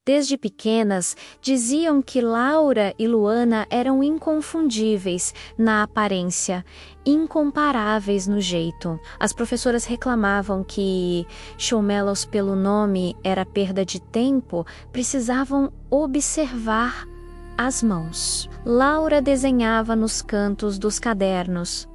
Desde pequenas, diziam que Laura e Luana eram inconfundíveis na aparência, incomparáveis no jeito. As professoras reclamavam que chamá-los pelo nome era perda de tempo, precisavam observar as mãos. Laura desenhava nos cantos dos cadernos.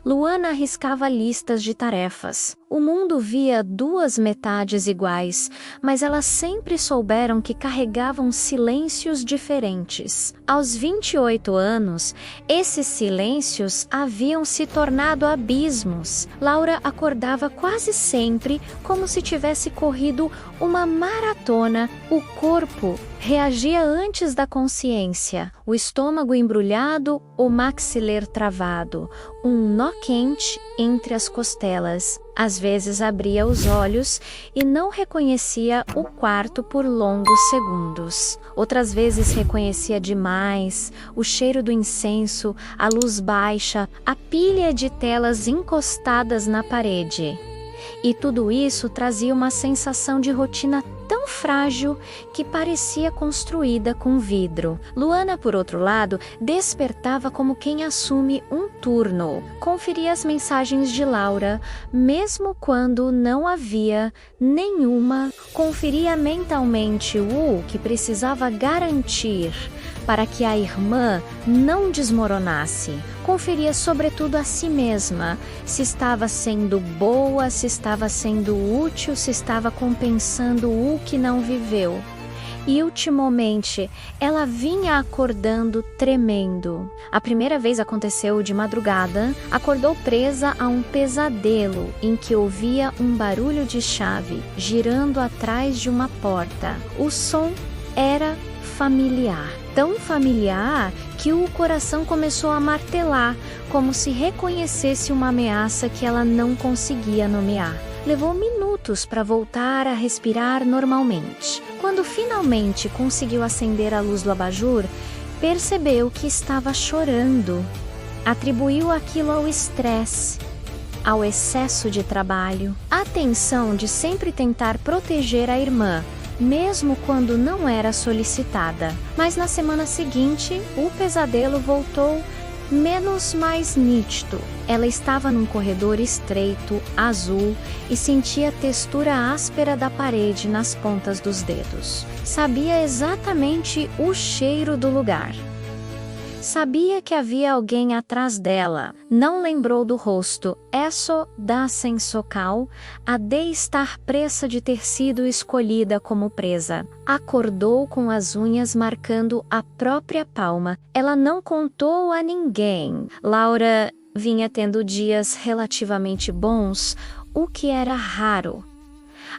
Luana arriscava listas de tarefas. O mundo via duas metades iguais, mas elas sempre souberam que carregavam silêncios diferentes. Aos 28 anos, esses silêncios haviam se tornado abismos. Laura acordava quase sempre como se tivesse corrido uma maratona. O corpo reagia antes da consciência. O estômago embrulhado, o maxilar travado, um nó quente entre as costelas. Às vezes abria os olhos e não reconhecia o quarto por longos segundos. Outras vezes reconhecia demais o cheiro do incenso, a luz baixa, a pilha de telas encostadas na parede. E tudo isso trazia uma sensação de rotina tão frágil que parecia construída com vidro. Luana, por outro lado, despertava como quem assume um turno. Conferia as mensagens de Laura, mesmo quando não havia nenhuma. Conferia mentalmente o que precisava garantir para que a irmã não desmoronasse. Conferia sobretudo a si mesma, se estava sendo boa, se estava sendo útil, se estava compensando o que não viveu. E ultimamente, ela vinha acordando tremendo. A primeira vez aconteceu de madrugada, acordou presa a um pesadelo em que ouvia um barulho de chave girando atrás de uma porta. O som era familiar. Tão familiar que o coração começou a martelar, como se reconhecesse uma ameaça que ela não conseguia nomear. Levou minutos para voltar a respirar normalmente. Quando finalmente conseguiu acender a luz do abajur, percebeu que estava chorando. Atribuiu aquilo ao estresse, ao excesso de trabalho, à tensão de sempre tentar proteger a irmã, mesmo quando não era solicitada. Mas na semana seguinte, o pesadelo voltou menos mais nítido. Ela estava num corredor estreito, azul, e sentia a textura áspera da parede nas pontas dos dedos. Sabia exatamente o cheiro do lugar. Sabia que havia alguém atrás dela. Não lembrou do rosto. Eso da sensocal, a de estar pressa de ter sido escolhida como presa. Acordou com as unhas marcando a própria palma. Ela não contou a ninguém. Laura vinha tendo dias relativamente bons, o que era raro.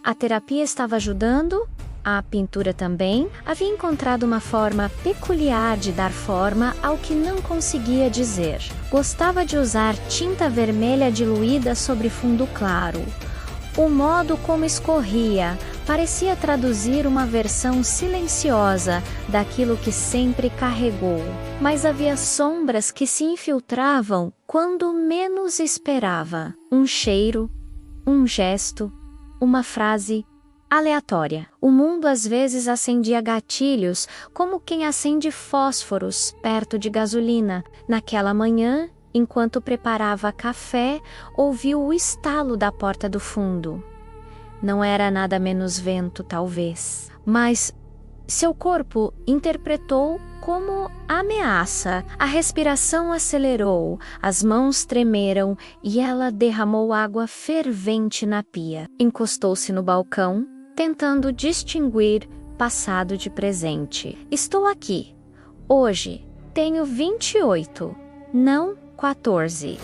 A terapia estava ajudando? A pintura também. Havia encontrado uma forma peculiar de dar forma ao que não conseguia dizer. Gostava de usar tinta vermelha diluída sobre fundo claro. O modo como escorria parecia traduzir uma versão silenciosa daquilo que sempre carregou. Mas havia sombras que se infiltravam quando menos esperava. Um cheiro, um gesto, uma frase aleatória. O mundo às vezes acendia gatilhos como quem acende fósforos perto de gasolina. Naquela manhã, enquanto preparava café, ouviu o estalo da porta do fundo. Não era nada menos vento, talvez, mas seu corpo interpretou como ameaça. A respiração acelerou, as mãos tremeram e ela derramou água fervente na pia. Encostou-se no balcão, tentando distinguir passado de presente. Estou aqui. Hoje tenho 28, não 14.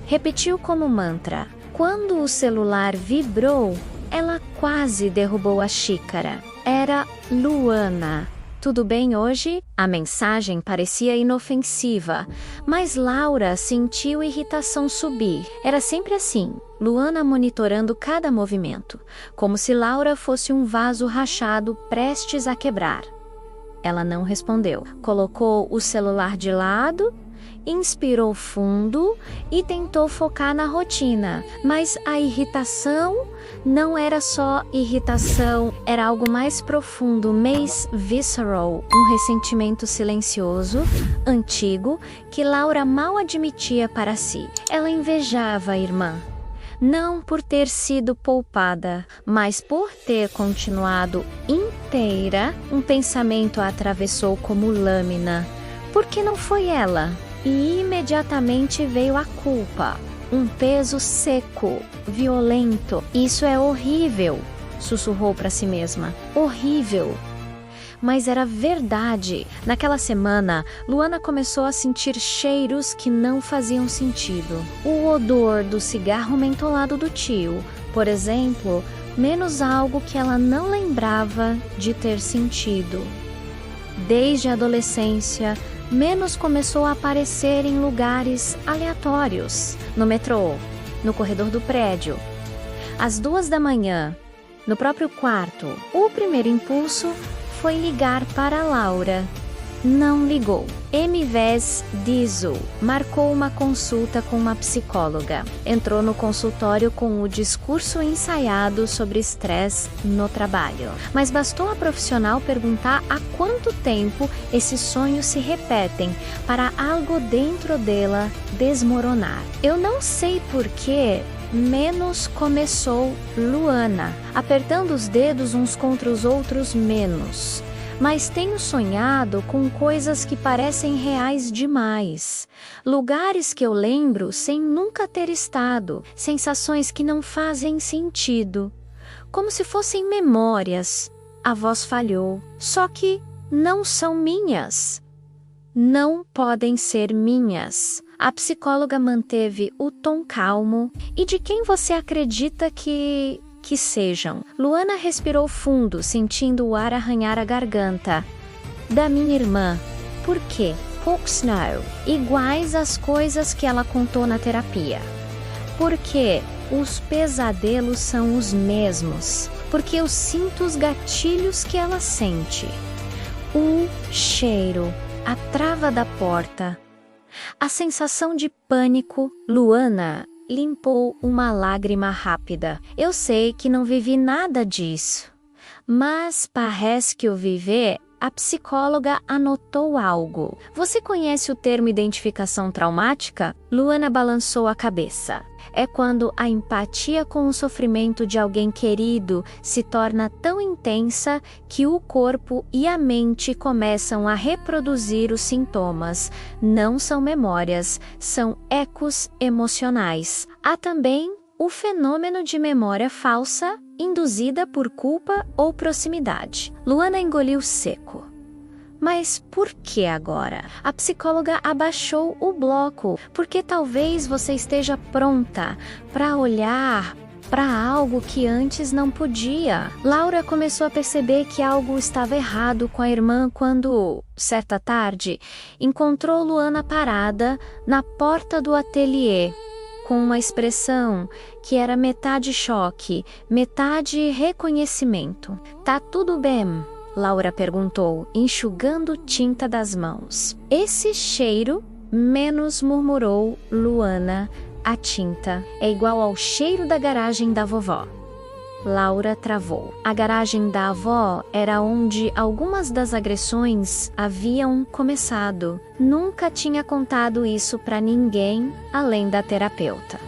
Repetiu como mantra. Quando o celular vibrou, ela quase derrubou a xícara. Era Luana. Tudo bem hoje? A mensagem parecia inofensiva, mas Laura sentiu irritação subir. Era sempre assim, Luana monitorando cada movimento, como se Laura fosse um vaso rachado prestes a quebrar. Ela não respondeu. Colocou o celular de lado, inspirou fundo e tentou focar na rotina, mas a irritação Não era só irritação, era algo mais profundo, mais visceral, um ressentimento silencioso, antigo, que Laura mal admitia para si. Ela invejava a irmã. Não por ter sido poupada, mas por ter continuado inteira, um pensamento a atravessou como lâmina. Por que não foi ela? E imediatamente veio a culpa. Um peso seco, violento. Isso é horrível, sussurrou para si mesma. Horrível. Mas era verdade. Naquela semana, Luana começou a sentir cheiros que não faziam sentido. O odor do cigarro mentolado do tio, por exemplo, menos algo que ela não lembrava de ter sentido. Desde a adolescência, menos começou a aparecer em lugares aleatórios. No metrô, no corredor do prédio. Às 2 da manhã, no próprio quarto. O primeiro impulso foi ligar para Laura. Não ligou. Em vez disso, marcou uma consulta com uma psicóloga. Entrou no consultório com o discurso ensaiado sobre estresse no trabalho. Mas bastou a profissional perguntar há quanto tempo esses sonhos se repetem para algo dentro dela desmoronar. Eu não sei porquê. Menos começou Luana, apertando os dedos uns contra os outros menos. Mas tenho sonhado com coisas que parecem reais demais. Lugares que eu lembro sem nunca ter estado, sensações que não fazem sentido. Como se fossem memórias. A voz falhou. Só que não são minhas. Não podem ser minhas. A psicóloga manteve o tom calmo. E de quem você acredita que sejam? Luana respirou fundo, sentindo o ar arranhar a garganta. Da minha irmã. Por quê? Poucos não. Iguais às coisas que ela contou na terapia. Porque os pesadelos são os mesmos. Porque eu sinto os gatilhos que ela sente. O cheiro, a trava da porta. A sensação de pânico. Luana limpou uma lágrima rápida. Eu sei que não vivi nada disso, mas parece que eu vivi. A psicóloga anotou algo. Você conhece o termo identificação traumática? Luana balançou a cabeça. É quando a empatia com o sofrimento de alguém querido se torna tão intensa que o corpo e a mente começam a reproduzir os sintomas. Não são memórias, são ecos emocionais. Há também o fenômeno de memória falsa, induzida por culpa ou proximidade. Luana engoliu seco. Mas por que agora? A psicóloga abaixou o bloco, porque talvez você esteja pronta para olhar para algo que antes não podia. Laura começou a perceber que algo estava errado com a irmã quando, certa tarde, encontrou Luana parada na porta do ateliê, com uma expressão que era metade choque, metade reconhecimento. Tá tudo bem? Laura perguntou, enxugando tinta das mãos. Esse cheiro, menos murmurou Luana, a tinta é igual ao cheiro da garagem da vovó. Laura travou. A garagem da avó era onde algumas das agressões haviam começado. Nunca tinha contado isso para ninguém, além da terapeuta.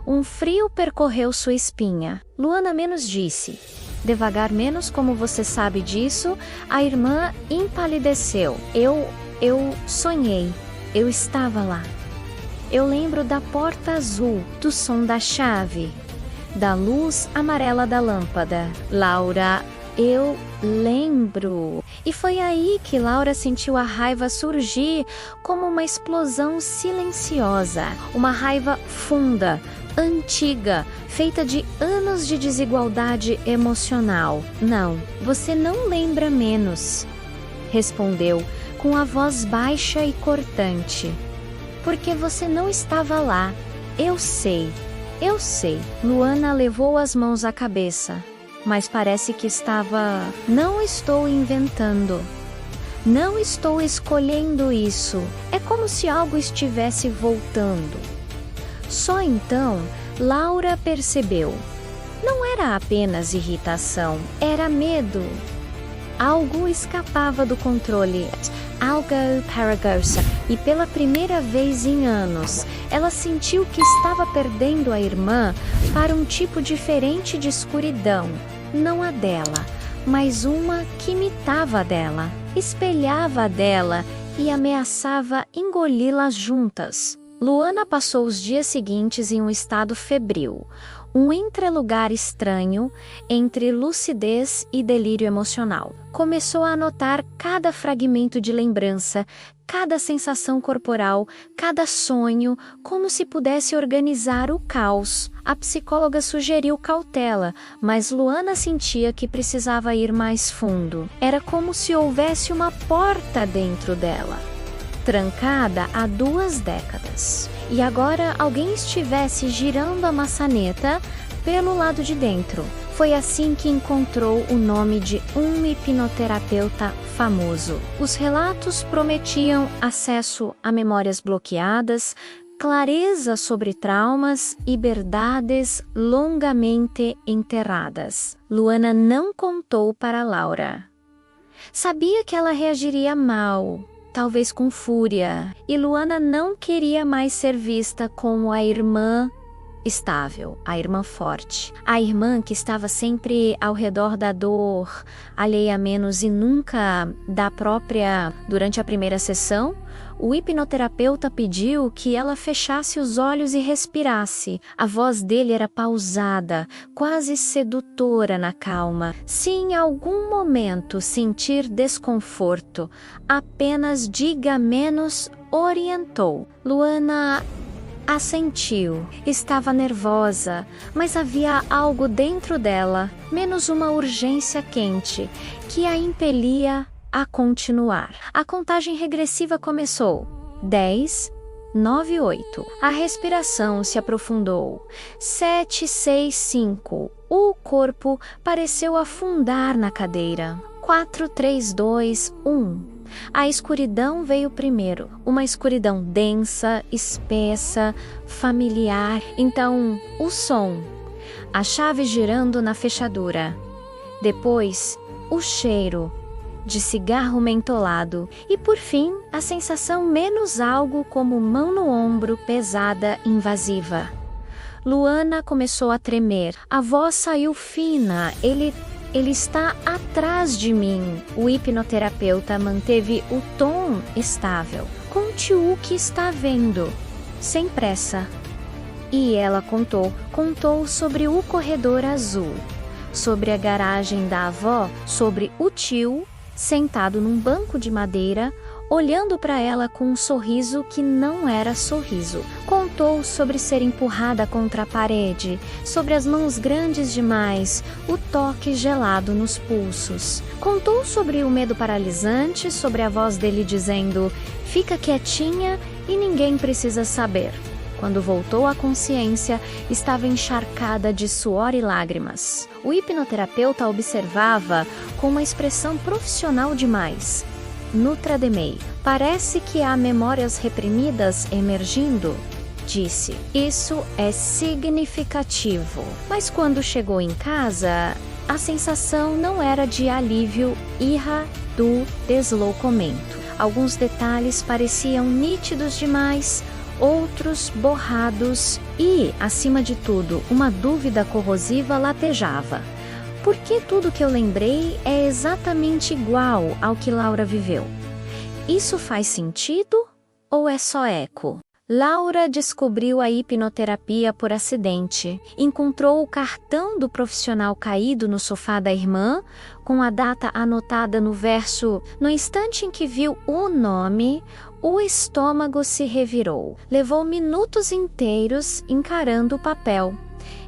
Um frio percorreu sua espinha. Luana menos disse. Devagar menos, como você sabe disso, a irmã empalideceu. Eu sonhei. Eu estava lá. Eu lembro da porta azul, do som da chave, da luz amarela da lâmpada. Laura, eu lembro. E foi aí que Laura sentiu a raiva surgir como uma explosão silenciosa. Uma raiva funda, antiga, feita de anos de desigualdade emocional. Não, você não lembra menos, respondeu com a voz baixa e cortante. Porque você não estava lá. Eu sei. Luana levou as mãos à cabeça, mas parece que estava... Não estou inventando. Não estou escolhendo isso. É como se algo estivesse voltando. Só então, Laura percebeu. Não era apenas irritação, era medo. Algo escapava do controle. Algo perigoso. E pela primeira vez em anos, ela sentiu que estava perdendo a irmã para um tipo diferente de escuridão. Não a dela, mas uma que imitava a dela, espelhava a dela e ameaçava engoli-las juntas. Luana passou os dias seguintes em um estado febril, um entrelugar estranho entre lucidez e delírio emocional. Começou a anotar cada fragmento de lembrança, cada sensação corporal, cada sonho, como se pudesse organizar o caos. A psicóloga sugeriu cautela, mas Luana sentia que precisava ir mais fundo. Era como se houvesse uma porta dentro dela, trancada há 2 décadas. E agora alguém estivesse girando a maçaneta pelo lado de dentro. Foi assim que encontrou o nome de um hipnoterapeuta famoso. Os relatos prometiam acesso a memórias bloqueadas, clareza sobre traumas e verdades longamente enterradas. Luana não contou para Laura. Sabia que ela reagiria mal, talvez com fúria, e Luana não queria mais ser vista como a irmã estável, a irmã forte, a irmã que estava sempre ao redor da dor, alheia a menos e nunca da própria. Durante a primeira sessão, o hipnoterapeuta pediu que ela fechasse os olhos e respirasse. A voz dele era pausada, quase sedutora na calma. Se em algum momento sentir desconforto, apenas diga menos, orientou. Luana assentiu. Estava nervosa, mas havia algo dentro dela, menos uma urgência quente, que a impelia a continuar. A contagem regressiva começou. 10, 9, 8. A respiração se aprofundou. 7, 6, 5. O corpo pareceu afundar na cadeira. 4, 3, 2, 1. A escuridão veio primeiro, uma escuridão densa, espessa, familiar. Então, o som, a chave girando na fechadura. Depois, o cheiro de cigarro mentolado. E por fim, a sensação menos algo como mão no ombro, pesada, invasiva. Luana começou a tremer. A voz saiu fina. Ele está atrás de mim. O hipnoterapeuta manteve o tom estável. Conte o que está vendo, sem pressa. E ela contou sobre o corredor azul, sobre a garagem da avó, sobre o tio, sentado num banco de madeira, olhando para ela com um sorriso que não era sorriso. Contou sobre ser empurrada contra a parede, sobre as mãos grandes demais, o toque gelado nos pulsos. Contou sobre o medo paralisante, sobre a voz dele dizendo: "Fica quietinha e ninguém precisa saber." Quando voltou à consciência, estava encharcada de suor e lágrimas. O hipnoterapeuta observava com uma expressão profissional demais. Nutra de May. "Parece que há memórias reprimidas emergindo", disse. "Isso é significativo." Mas quando chegou em casa, a sensação não era de alívio, ira do deslocamento. Alguns detalhes pareciam nítidos demais, outros borrados e, acima de tudo, uma dúvida corrosiva latejava. Por que tudo que eu lembrei é exatamente igual ao que Laura viveu? Isso faz sentido ou é só eco? Laura descobriu a hipnoterapia por acidente. Encontrou o cartão do profissional caído no sofá da irmã, com a data anotada no verso. No instante em que viu o nome, o estômago se revirou. Levou minutos inteiros encarando o papel,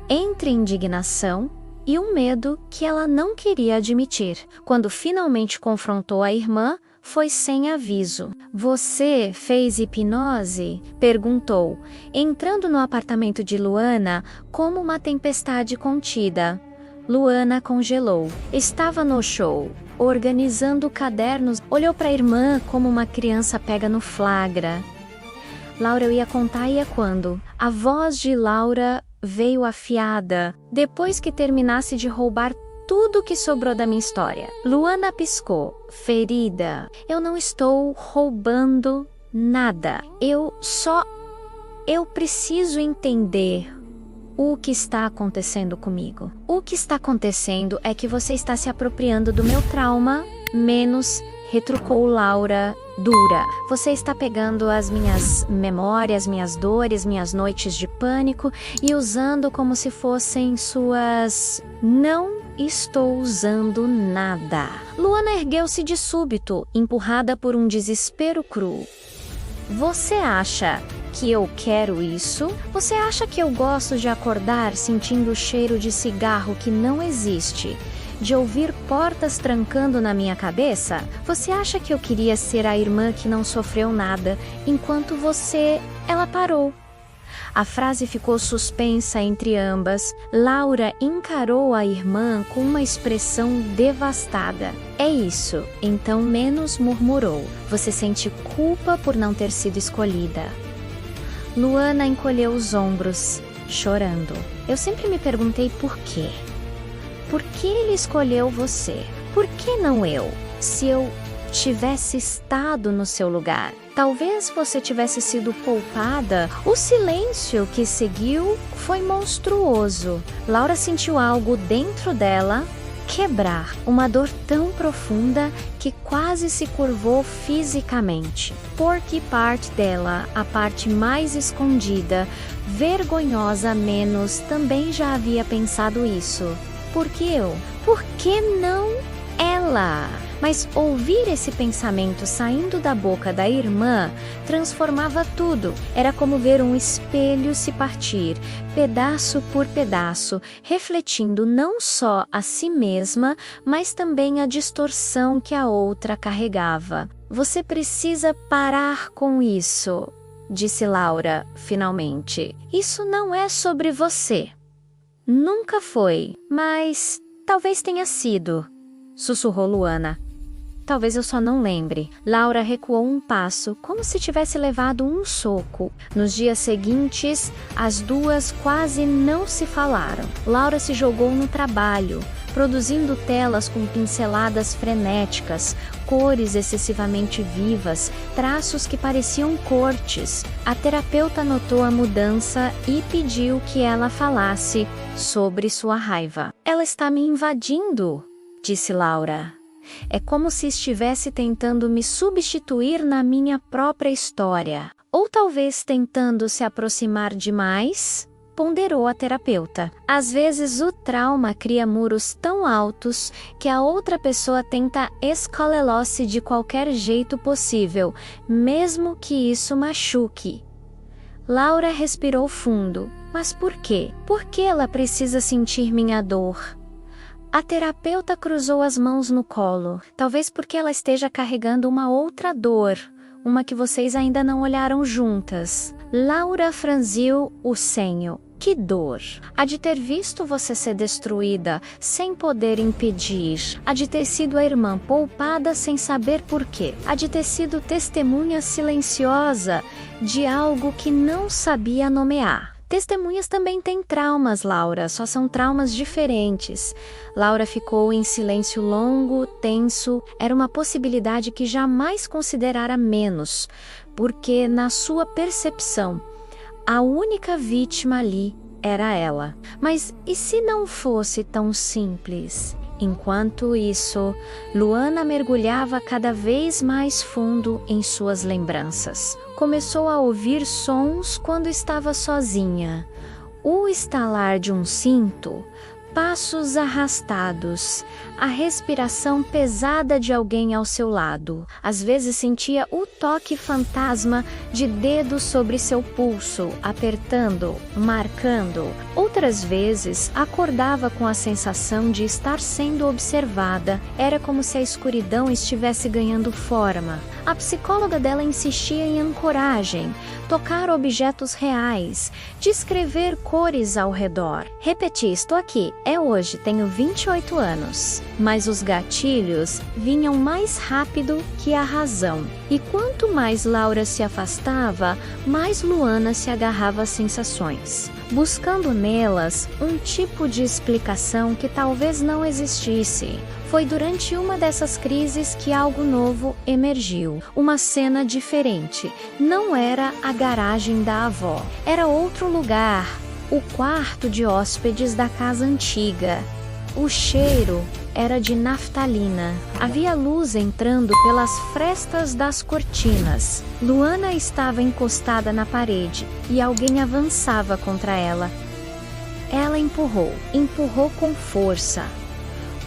entre indignação e um medo que ela não queria admitir. Quando finalmente confrontou a irmã, foi sem aviso. "Você fez hipnose?" perguntou, entrando no apartamento de Luana como uma tempestade contida. Luana congelou. Estava no show, organizando cadernos. Olhou para a irmã como uma criança pega no flagra. Laura, eu ia contar, ia quando? A voz de Laura veio afiada depois que terminasse de roubar tudo que sobrou da minha história. Luana piscou, ferida. Eu não estou roubando nada. Eu preciso entender o que está acontecendo comigo. O que está acontecendo é que você está se apropriando do meu trauma, menos, retrucou Laura, dura. Você está pegando as minhas memórias, minhas dores, minhas noites de pânico e usando como se fossem suas... Não estou usando nada. Luana ergueu-se de súbito, empurrada por um desespero cru. Você acha que eu quero isso? Você acha que eu gosto de acordar sentindo o cheiro de cigarro que não existe? De ouvir portas trancando na minha cabeça? Você acha que eu queria ser a irmã que não sofreu nada, enquanto você... Ela parou. A frase ficou suspensa entre ambas. Laura encarou a irmã com uma expressão devastada. É isso, então menos murmurou. Você sente culpa por não ter sido escolhida. Luana encolheu os ombros, chorando. Eu sempre me perguntei por quê. Por que ele escolheu você? Por que não eu? Se eu tivesse estado no seu lugar, talvez você tivesse sido poupada. O silêncio que seguiu foi monstruoso. Laura sentiu algo dentro dela quebrar, uma dor tão profunda que quase se curvou fisicamente. Por que parte dela, a parte mais escondida, vergonhosa menos, também já havia pensado isso. Por que eu? Por que não ela? Mas ouvir esse pensamento saindo da boca da irmã transformava tudo. Era como ver um espelho se partir, pedaço por pedaço, refletindo não só a si mesma, mas também a distorção que a outra carregava. Você precisa parar com isso, disse Laura, finalmente. Isso não é sobre você. Nunca foi, mas talvez tenha sido, sussurrou Luana. Talvez eu só não lembre. Laura recuou um passo, como se tivesse levado um soco. Nos dias seguintes, as duas quase não se falaram. Laura se jogou no trabalho, produzindo telas com pinceladas frenéticas, cores excessivamente vivas, traços que pareciam cortes. A terapeuta notou a mudança e pediu que ela falasse sobre sua raiva. Ela está me invadindo, disse Laura. É como se estivesse tentando me substituir na minha própria história. Ou talvez tentando se aproximar demais? Ponderou a terapeuta. Às vezes o trauma cria muros tão altos que a outra pessoa tenta escalá-los de qualquer jeito possível, mesmo que isso machuque. Laura respirou fundo. Mas por quê? Por que ela precisa sentir minha dor? A terapeuta cruzou as mãos no colo, talvez porque ela esteja carregando uma outra dor, uma que vocês ainda não olharam juntas. Laura franziu o senho. Que dor! A de ter visto você ser destruída, sem poder impedir. A de ter sido a irmã poupada sem saber por quê. A de ter sido testemunha silenciosa de algo que não sabia nomear. Testemunhas também têm traumas, Laura, só são traumas diferentes. Laura ficou em silêncio longo, tenso. Era uma possibilidade que jamais considerara menos, porque na sua percepção, a única vítima ali era ela. Mas e se não fosse tão simples? Enquanto isso, Luana mergulhava cada vez mais fundo em suas lembranças. Começou a ouvir sons quando estava sozinha. O estalar de um cinto, passos arrastados, a respiração pesada de alguém ao seu lado. Às vezes sentia o toque fantasma de dedos sobre seu pulso, apertando, marcando. Outras vezes acordava com a sensação de estar sendo observada. Era como se a escuridão estivesse ganhando forma. A psicóloga dela insistia em ancoragem, tocar objetos reais, descrever cores ao redor. Repetir, estou aqui, é hoje, tenho 28 anos. Mas os gatilhos vinham mais rápido que a razão. E quanto mais Laura se afastava, mais Luana se agarrava às sensações. buscando nelas um tipo de explicação que talvez não existisse. Foi durante uma dessas crises que algo novo emergiu. Uma cena diferente. Não era a garagem da avó. Era outro lugar. O quarto de hóspedes da casa antiga. O cheiro era de naftalina. Havia luz entrando pelas frestas das cortinas. Luana estava encostada na parede e alguém avançava contra ela. Ela empurrou com força.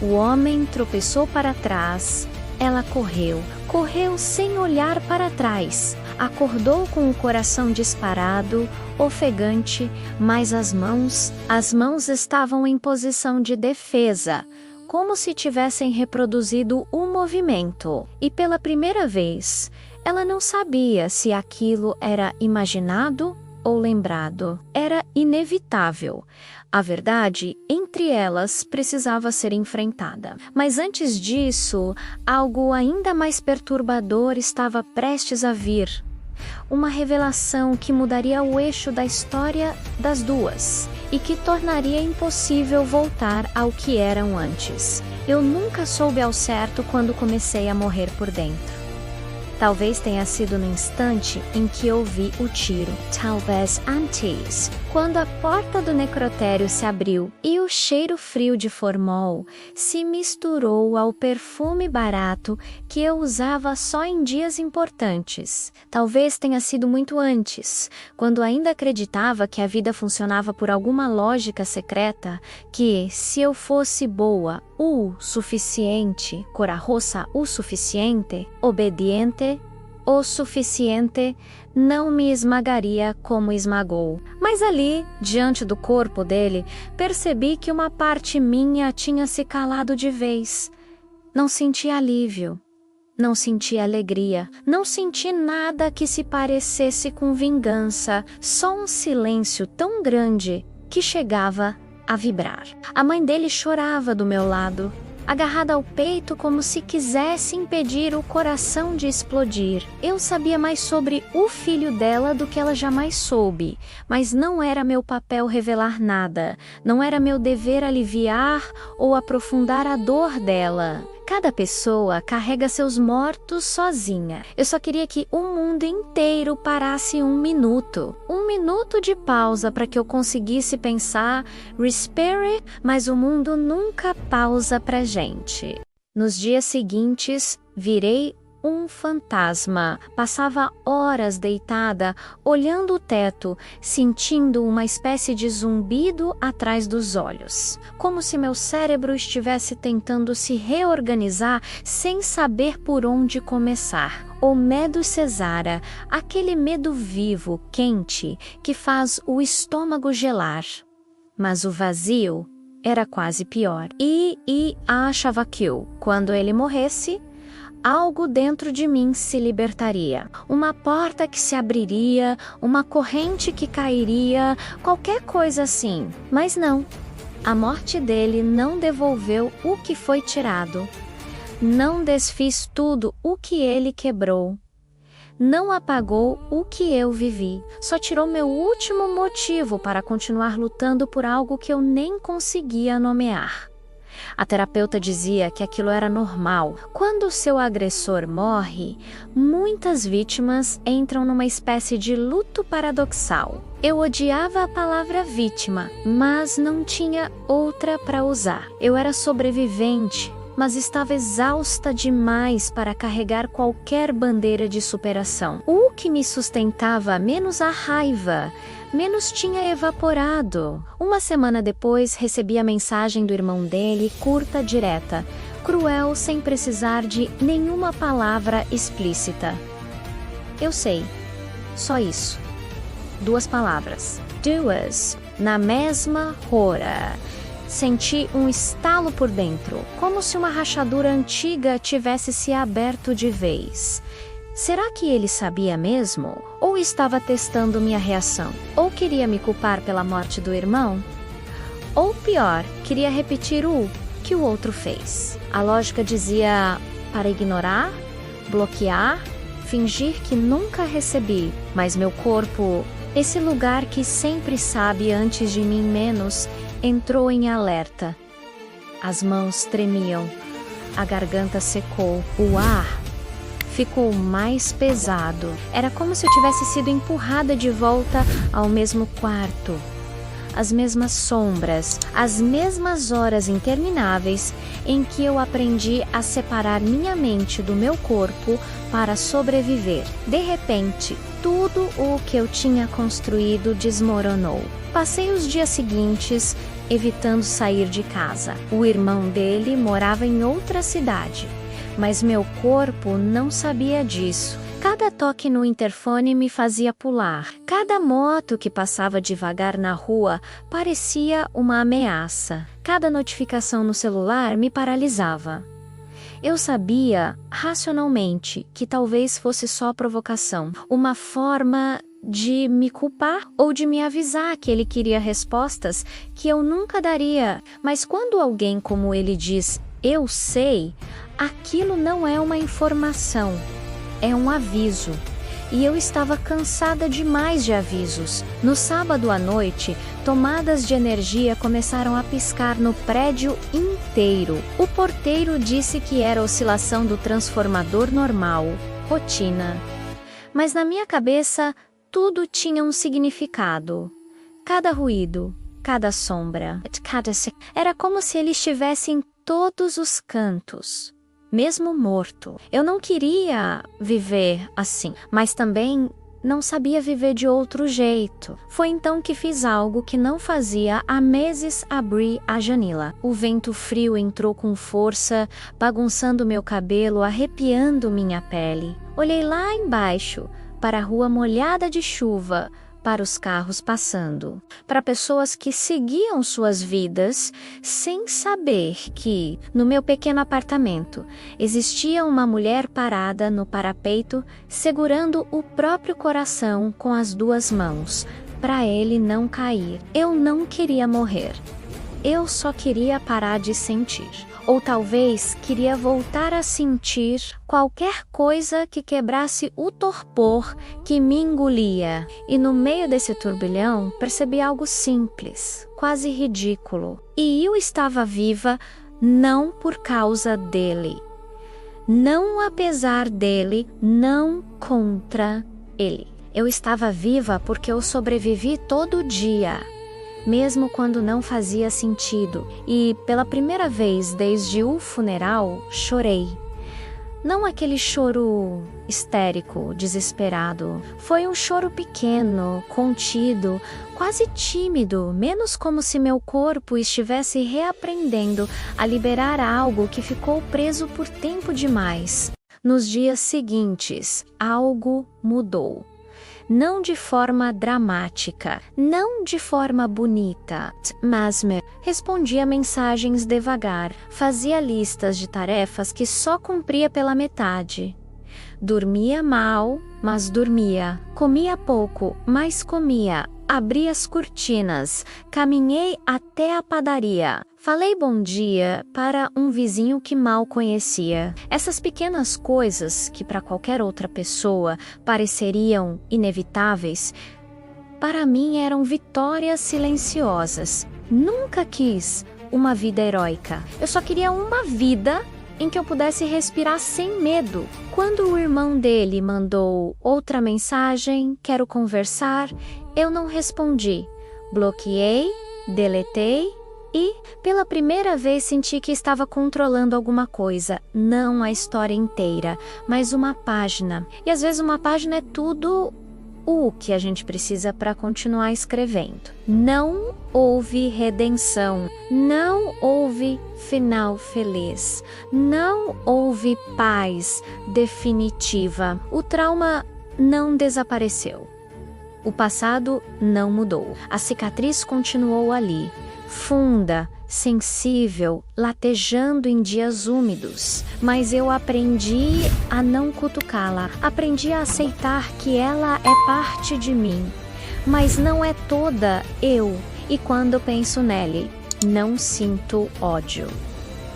O homem tropeçou para trás. Ela correu sem olhar para trás. Acordou com o coração disparado, ofegante, mas as mãos estavam em posição de defesa, como se tivessem reproduzido o movimento. E pela primeira vez, ela não sabia se aquilo era imaginado ou lembrado. Era inevitável. A verdade, entre elas, precisava ser enfrentada. Mas antes disso, algo ainda mais perturbador estava prestes a vir. Uma revelação que mudaria o eixo da história das duas e que tornaria impossível voltar ao que eram antes. Eu nunca soube ao certo quando comecei a morrer por dentro. Talvez tenha sido no instante em que ouvi o tiro. Talvez antes, quando a porta do necrotério se abriu e o cheiro frio de formol se misturou ao perfume barato que eu usava só em dias importantes. Talvez tenha sido muito antes, quando ainda acreditava que a vida funcionava por alguma lógica secreta, que se eu fosse boa o suficiente, cor-a-roça o suficiente, obediente o suficiente, não me esmagaria como esmagou. Mas ali, diante do corpo dele, percebi que uma parte minha tinha se calado de vez. Não senti alívio, não senti alegria, não senti nada que se parecesse com vingança, só um silêncio tão grande que chegava a vibrar. A mãe dele chorava do meu lado, agarrada ao peito como se quisesse impedir o coração de explodir. Eu sabia mais sobre o filho dela do que ela jamais soube, mas não era meu papel revelar nada, não era meu dever aliviar ou aprofundar a dor dela. Cada pessoa carrega seus mortos sozinha. Eu só queria que o mundo inteiro parasse um minuto de pausa para que eu conseguisse pensar, respire, mas o mundo nunca pausa pra gente. Nos dias seguintes, virei um fantasma. Passava horas deitada, olhando o teto, sentindo uma espécie de zumbido atrás dos olhos. Como se meu cérebro estivesse tentando se reorganizar sem saber por onde começar. O medo cesara, aquele medo vivo, quente, que faz o estômago gelar. Mas o vazio era quase pior. E achava que quando ele morresse, algo dentro de mim se libertaria. Uma porta que se abriria, uma corrente que cairia, qualquer coisa assim. Mas não. A morte dele não devolveu o que foi tirado. Não desfiz tudo o que ele quebrou. Não apagou o que eu vivi. Só tirou meu último motivo para continuar lutando por algo que eu nem conseguia nomear. A terapeuta dizia que aquilo era normal. Quando o seu agressor morre, muitas vítimas entram numa espécie de luto paradoxal. Eu odiava a palavra vítima, mas não tinha outra para usar. Eu era sobrevivente, mas estava exausta demais para carregar qualquer bandeira de superação. O que me sustentava menos a raiva, menos tinha evaporado. Uma semana depois, recebi a mensagem do irmão dele, curta, direta, cruel, sem precisar de nenhuma palavra explícita. Eu sei, só isso. 2 palavras. 2, na mesma hora. Senti um estalo por dentro, como se uma rachadura antiga tivesse se aberto de vez. Será que ele sabia mesmo? Ou estava testando minha reação? Ou queria me culpar pela morte do irmão? Ou pior, queria repetir o que o outro fez. A lógica dizia para ignorar, bloquear, fingir que nunca recebi, mas meu corpo Esse lugar que sempre sabe antes de mim menos, entrou em alerta. As mãos tremiam, a garganta secou, o ar ficou mais pesado. Era como se eu tivesse sido empurrada de volta ao mesmo quarto. As mesmas sombras, as mesmas horas intermináveis em que eu aprendi a separar minha mente do meu corpo para sobreviver. De repente, tudo o que eu tinha construído desmoronou. Passei os dias seguintes evitando sair de casa. O irmão dele morava em outra cidade, mas meu corpo não sabia disso. Cada toque no interfone me fazia pular. Cada moto que passava devagar na rua parecia uma ameaça. Cada notificação no celular me paralisava. Eu sabia, racionalmente, que talvez fosse só provocação, uma forma de me culpar ou de me avisar que ele queria respostas que eu nunca daria. Mas quando alguém como ele diz, eu sei, aquilo não é uma informação. É um aviso. E eu estava cansada demais de avisos. No sábado à noite, tomadas de energia começaram a piscar no prédio inteiro. O porteiro disse que era oscilação do transformador normal, rotina. Mas na minha cabeça, tudo tinha um significado. Cada ruído, cada sombra, era como se ele estivesse em todos os cantos. Mesmo morto. Eu não queria viver assim, mas também não sabia viver de outro jeito. Foi então que fiz algo que não fazia há meses: abri a janela. O vento frio entrou com força, bagunçando meu cabelo, arrepiando minha pele. Olhei lá embaixo, para a rua molhada de chuva, para os carros passando, para pessoas que seguiam suas vidas sem saber que, no meu pequeno apartamento, existia uma mulher parada no parapeito, segurando o próprio coração com as duas mãos, para ele não cair. Eu não queria morrer. Eu só queria parar de sentir. Ou talvez queria voltar a sentir qualquer coisa que quebrasse o torpor que me engolia. E no meio desse turbilhão, percebi algo simples, quase ridículo. E eu estava viva não por causa dele. Não apesar dele, não contra ele. Eu estava viva porque eu sobrevivi todo dia, mesmo quando não fazia sentido. E pela primeira vez desde o funeral, chorei. Não aquele choro histérico, desesperado. Foi um choro pequeno, contido, quase tímido, menos como se meu corpo estivesse reaprendendo a liberar algo que ficou preso por tempo demais. Nos dias seguintes, algo mudou. Não de forma dramática, não de forma bonita, mas respondia mensagens devagar, fazia listas de tarefas que só cumpria pela metade. Dormia mal, mas dormia. Comia pouco, mas comia. Abri as cortinas, caminhei até a padaria. Falei bom dia para um vizinho que mal conhecia. Essas pequenas coisas que para qualquer outra pessoa pareceriam inevitáveis, para mim eram vitórias silenciosas. Nunca quis uma vida heróica. Eu só queria uma vida em que eu pudesse respirar sem medo. Quando o irmão dele mandou outra mensagem, quero conversar, eu não respondi. Bloqueei, deletei e, pela primeira vez, senti que estava controlando alguma coisa. Não a história inteira, mas uma página. E às vezes uma página é tudo o que a gente precisa para continuar escrevendo. Não houve redenção, não houve final feliz, não houve paz definitiva. O trauma não desapareceu. O passado não mudou. A cicatriz continuou ali, funda, sensível, latejando em dias úmidos. Mas eu aprendi a não cutucá-la. Aprendi a aceitar que ela é parte de mim, mas não é toda eu. E quando penso nele, não sinto ódio.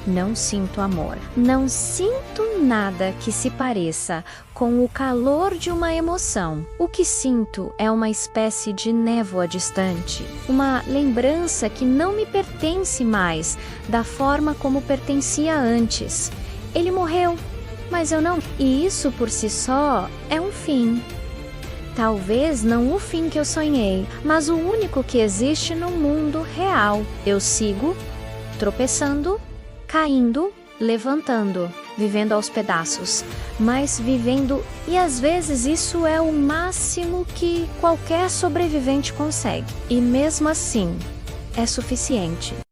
Não sinto amor. Não sinto nada que se pareça com o calor de uma emoção. O que sinto é uma espécie de névoa distante, uma lembrança que não me pertence mais da forma como pertencia antes. Ele morreu, mas eu não. E isso por si só é um fim. Talvez não o fim que eu sonhei, mas o único que existe no mundo real. Eu sigo tropeçando, caindo, levantando, vivendo aos pedaços, mas vivendo, e às vezes isso é o máximo que qualquer sobrevivente consegue. E mesmo assim, é suficiente.